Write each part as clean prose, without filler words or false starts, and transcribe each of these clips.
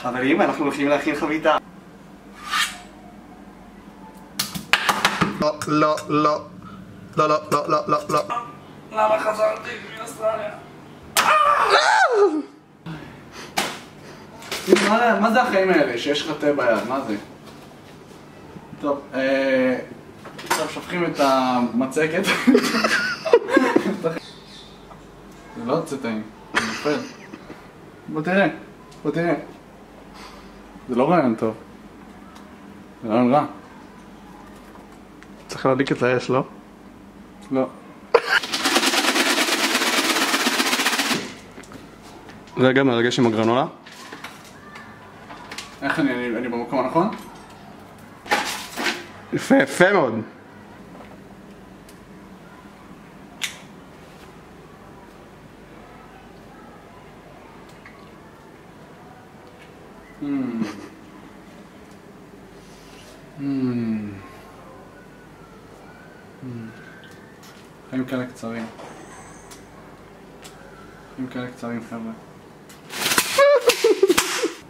חברים, אנחנו הולכים להכין חביתה. לא, לא, לא. לא, לא, לא, לא, לא, לא. למה חזרתי מאוסטרליה? מה זה החיים האלה? שיש לך תה ביד, מה זה? טוב, עכשיו שופכים את המצקת. זה לא יוצא טעים, זה נופל. בוא תראה, בוא תראה. זה לא רעיון טוב. זה רעיון רע. צריך להדליק את האש, לא? לא. רגע, מרגש עם הגרנולה. איך אני במקום הנכון? יפה, יפה מאוד. חיים כאלה קצרים. חיים כאלה קצרים, חבר'ה.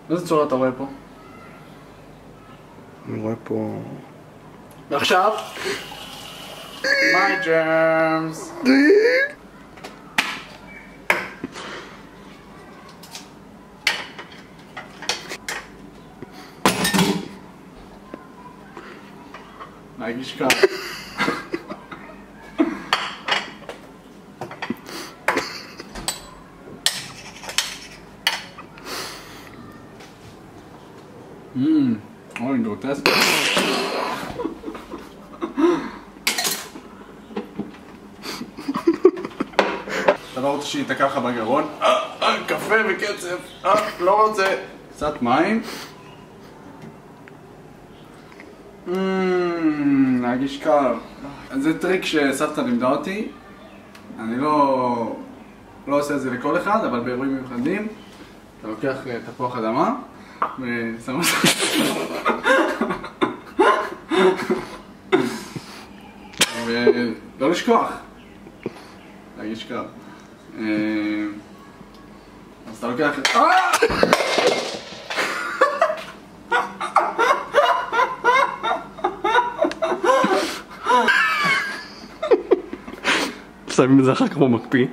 איזה צורה אתה רואה פה? אני רואה פה... ועכשיו? My germs! להגיש כאן. אוי, גרוטסק. אתה לא רוצה שיתקע לך בגרון? קפה וקצף. לא רוצה. קצת מים. להגיש קר. זה טריק שסבתא לימדה אותי. אני לא עושה את זה לכל אחד, אבל באירועים מיוחדים אתה לוקח תפוח אדמה ושם אותה. ולא לשכוח. להגיש קר. אז אתה לוקח את... שמים את זה אחר כך במקפיא.